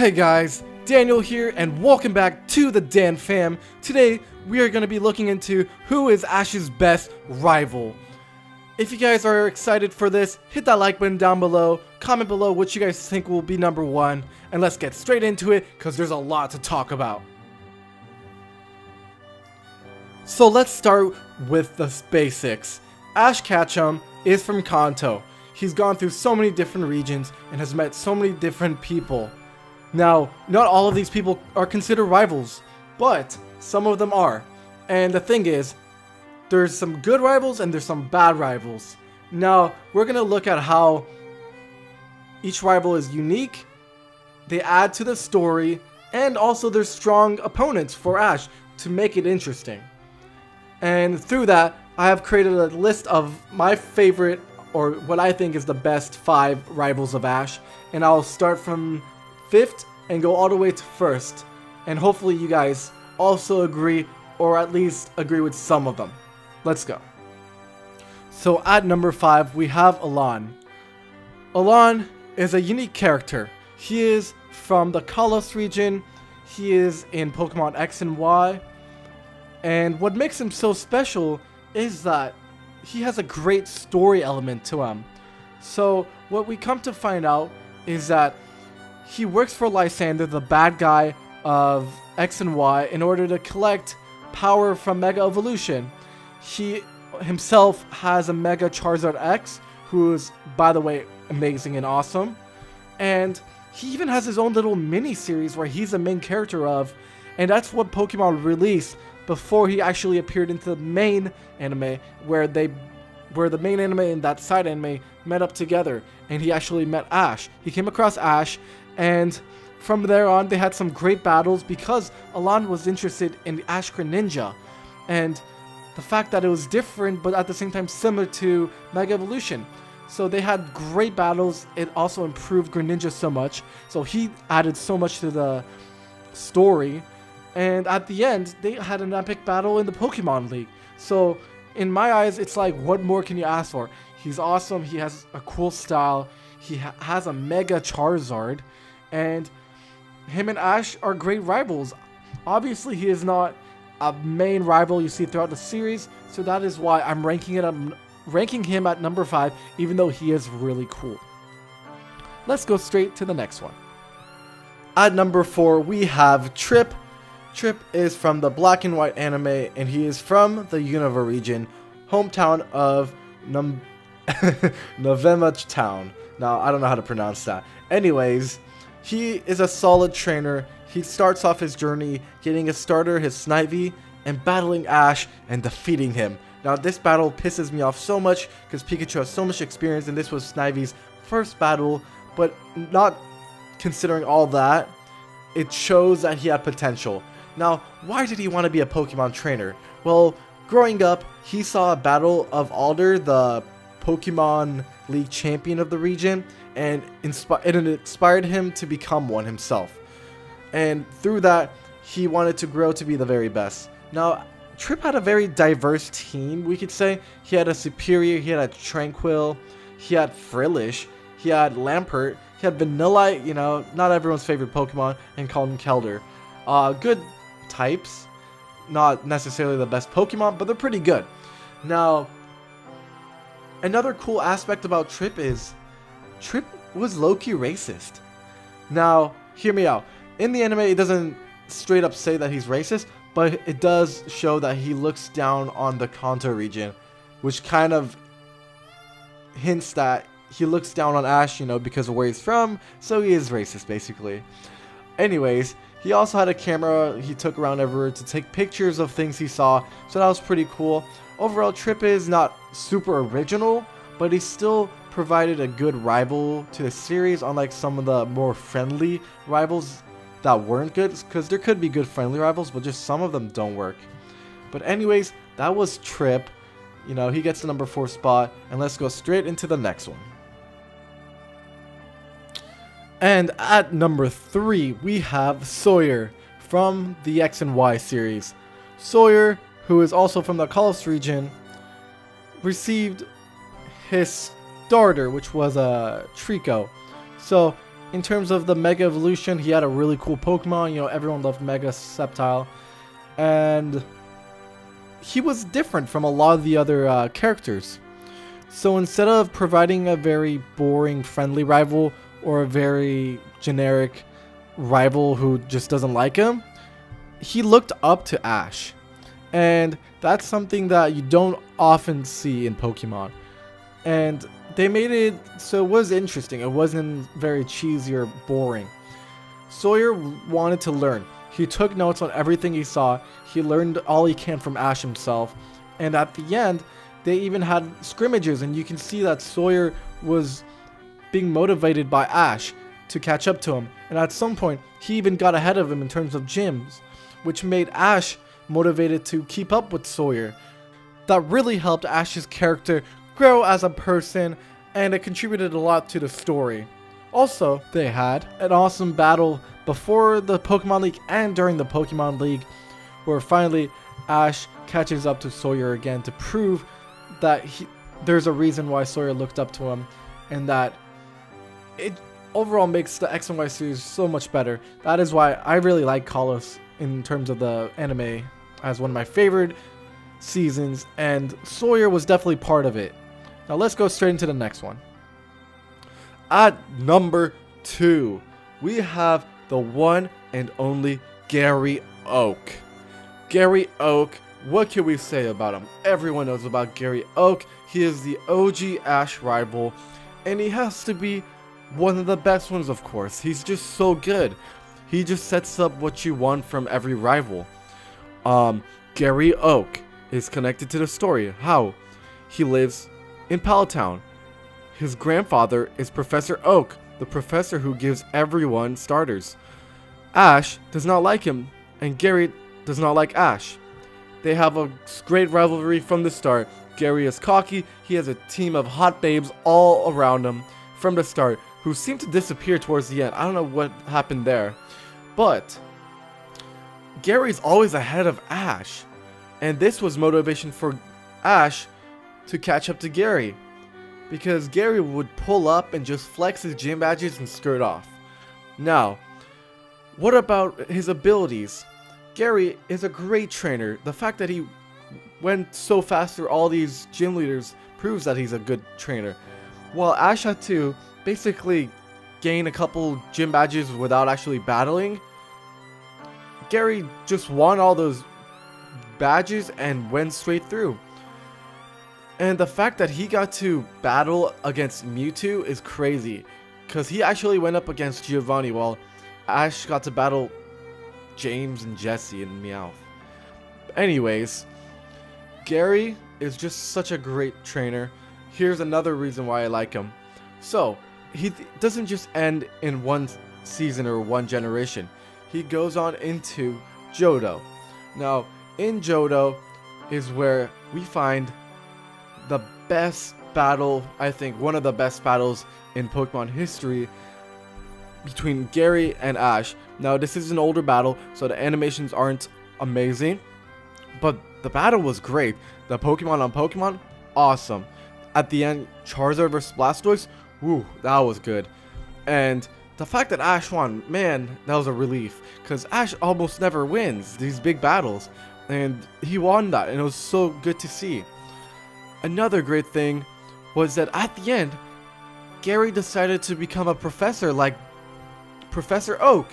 Hey guys, Daniel here and welcome back to the DanFam. Today we are going to be looking into who is Ash's best rival. If you guys are excited for this, hit that like button down below, comment below what you guys think will be number one, and let's get straight into it because there's a lot to talk about. So let's start with the basics. Ash Ketchum is from Kanto. He's gone through so many different regions and has met so many different people. Now, not all of these people are considered rivals, but some of them are. And the thing is, there's some good rivals and there's some bad rivals. Now, we're going to look at how each rival is unique, they add to the story, and also there's strong opponents for Ash to make it interesting. And through that, I have created a list of my favorite, or what I think is the best 5 rivals of Ash. And I'll start from 5th and go all the way to 1st, and hopefully you guys also agree, or at least agree with some of them. Let's go. So at number 5 we have Elan. Elan is a unique character. He is from the Kalos region. He is in Pokemon X and Y, and what makes him so special is that he has a great story element to him. So what we come to find out is that he works for Lysander, the bad guy of X and Y, in order to collect power from Mega Evolution. He himself has a Mega Charizard X, who is, by the way, amazing and awesome. And he even has his own little mini-series where he's the main character of, and that's what Pokemon released before he actually appeared into the main anime, where the main anime and that side anime met up together, and he actually met Ash. He came across Ash, and from there on they had some great battles because Elan was interested in the Ash Greninja, and the fact that it was different but at the same time similar to Mega Evolution. So they had great battles. It also improved Greninja so much, so he added so much to the story, and at the end they had an epic battle in the Pokemon League. So in my eyes, it's like, what more can you ask for? He's awesome, he has a cool style, he has a Mega Charizard, and him and Ash are great rivals. Obviously, he is not a main rival you see throughout the series, so that is why I'm ranking him at number 5, even though he is really cool. Let's go straight to the next one. At number 4, we have Trip. Trip is from the Black and White anime, and he is from the Unova region, hometown of Novema Town. Now, I don't know how to pronounce that. Anyways, he is a solid trainer. He starts off his journey getting a starter, his Snivy, and battling Ash and defeating him. Now, this battle pisses me off so much because Pikachu has so much experience, and this was Snivy's first battle, but not considering all that, it shows that he had potential. Now, why did he want to be a Pokemon trainer? Well, growing up, he saw a battle of Alder, the Pokemon League champion of the region, and it inspired him to become one himself. And through that, he wanted to grow to be the very best. Now, Trip had a very diverse team, we could say. He had a Superior, he had a Tranquil, he had Frillish, he had Lampert, he had Vanillite, you know, not everyone's favorite Pokemon, and Kelder. Good types, not necessarily the best Pokemon, but they're pretty good. Now, another cool aspect about Trip is Trip was low-key racist. Now, hear me out. In the anime, it doesn't straight up say that he's racist, but it does show that he looks down on the Kanto region, which kind of hints that he looks down on Ash, you know, because of where he's from, so he is racist, basically. Anyways, he also had a camera he took around everywhere to take pictures of things he saw, so that was pretty cool. Overall, Trip is not super original, but he still provided a good rival to the series, unlike some of the more friendly rivals that weren't good, because there could be good friendly rivals, but just some of them don't work. But anyways, that was Trip. You know, he gets the number 4 spot, and let's go straight into the next one. And at number 3, we have Sawyer from the X and Y series. Sawyer, who is also from the Kalos region, received his starter, which was a Trico. So in terms of the Mega Evolution, he had a really cool Pokemon. You know, everyone loved Mega Sceptile. And he was different from a lot of the other characters. So instead of providing a very boring, friendly rival or a very generic rival who just doesn't like him, he looked up to Ash. And that's something that you don't often see in Pokemon. And they made it so it was interesting. It wasn't very cheesy or boring. Sawyer wanted to learn. He took notes on everything he saw. He learned all he can from Ash himself. And at the end, they even had scrimmages, and you can see that Sawyer was being motivated by Ash to catch up to him. And at some point, he even got ahead of him in terms of gyms, which made Ash motivated to keep up with Sawyer. That really helped Ash's character grow as a person, and it contributed a lot to the story. Also, they had an awesome battle before the Pokemon League and during the Pokemon League, where finally Ash catches up to Sawyer again to prove that there's a reason why Sawyer looked up to him, and that it overall makes the X and Y series so much better. That is why I really like Kalos in terms of the anime as one of my favorite seasons, and Sawyer was definitely part of it. Now let's go straight into the next one. At number 2, we have the one and only Gary Oak. Gary Oak, what can we say about him? Everyone knows about Gary Oak. He is the OG Ash rival, and he has to be one of the best ones, of course. He's just so good. He just sets up what you want from every rival. Gary Oak is connected to the story. How? He lives in Palatown. His grandfather is Professor Oak, the professor who gives everyone starters. Ash does not like him, and Gary does not like Ash. They have a great rivalry from the start. Gary is cocky. He has a team of hot babes all around him from the start who seem to disappear towards the end. I don't know what happened there. But Gary's always ahead of Ash. And this was motivation for Ash to catch up to Gary, because Gary would pull up and just flex his gym badges and skirt off. Now, what about his abilities? Gary is a great trainer. The fact that he went so fast through all these gym leaders proves that he's a good trainer. While Ash had to basically gain a couple gym badges without actually battling, Gary just won all those badges and went straight through. And the fact that he got to battle against Mewtwo is crazy, because he actually went up against Giovanni while Ash got to battle James and Jesse and Meowth. Anyways, Gary is just such a great trainer. Here's another reason why I like him. So, he doesn't just end in one season or one generation. He goes on into Johto. Now, in Johto is where we find the best battle, I think one of the best battles in Pokemon history, between Gary and Ash. Now, this is an older battle, so the animations aren't amazing, but the battle was great. The Pokemon on Pokemon, awesome. At the end, Charizard versus Blastoise, woo, that was good. And the fact that Ash won, man, that was a relief, because Ash almost never wins these big battles, and he won that, and it was so good to see. Another great thing was that at the end, Gary decided to become a professor like Professor Oak,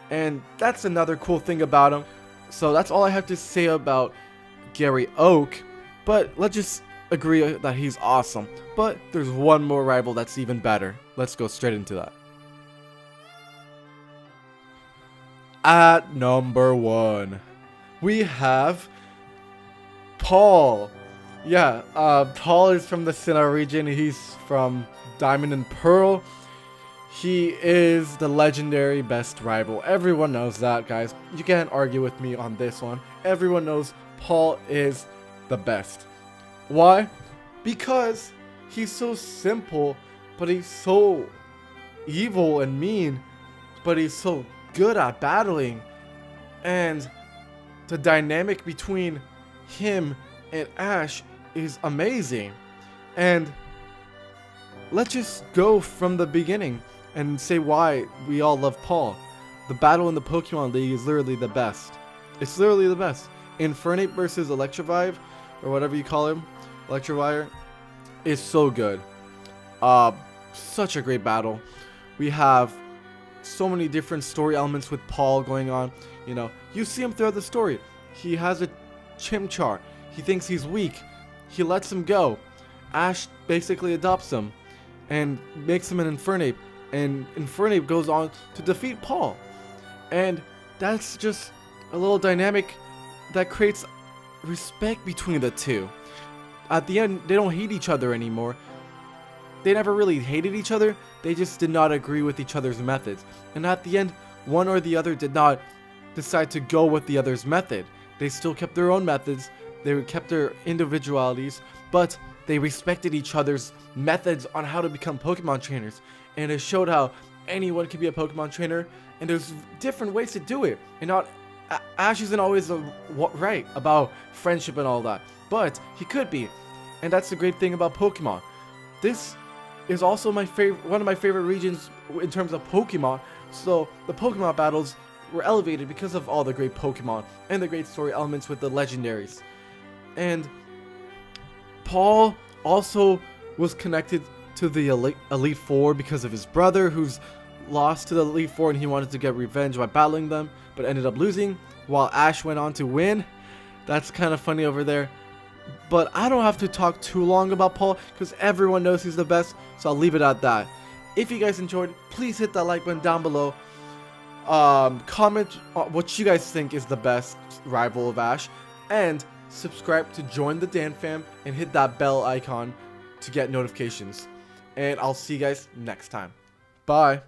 and that's another cool thing about him. So that's all I have to say about Gary Oak, but let's just agree that he's awesome. But there's one more rival that's even better. Let's go straight into that. At number 1, we have Paul. Yeah, Paul is from the Sinnoh region. He's from Diamond and Pearl. He is the legendary best rival. Everyone knows that, guys. You can't argue with me on this one. Everyone knows Paul is the best. Why? Because he's so simple, but he's so evil and mean, but he's so good at battling. And the dynamic between him and Ash is amazing. And let's just go from the beginning. and say why we all love Paul. The battle in the Pokemon League is literally the best. It's literally the best. Infernape versus Electivire, or whatever you call him, Electivire, is so good. Such a great battle. We have so many different story elements with Paul going on. You know, you see him throughout the story. He has a Chimchar. He thinks he's weak. He lets him go. Ash basically adopts him and makes him an Infernape. And Infernape goes on to defeat Paul. And that's just a little dynamic that creates respect between the two. At the end, they don't hate each other anymore. They never really hated each other. They just did not agree with each other's methods. And at the end, one or the other did not decide to go with the other's method. They still kept their own methods. They kept their individualities, but they respected each other's methods on how to become Pokemon trainers. And it showed how anyone can be a Pokemon trainer, and there's different ways to do it. And not Ash isn't always right about friendship and all that, but he could be. And that's the great thing about Pokemon. This is also one of my favorite regions in terms of Pokemon. So the Pokemon battles were elevated because of all the great Pokemon and the great story elements with the legendaries. And Paul also was connected to the Elite Four because of his brother, who's lost to the Elite Four, and he wanted to get revenge by battling them, but ended up losing, while Ash went on to win. That's kind of funny over there. But I don't have to talk too long about Paul, because everyone knows he's the best, so I'll leave it at that. If you guys enjoyed, please hit that like button down below. Comment what you guys think is the best rival of Ash, and subscribe to join the DanFam, and hit that bell icon to get notifications. And I'll see you guys next time. Bye.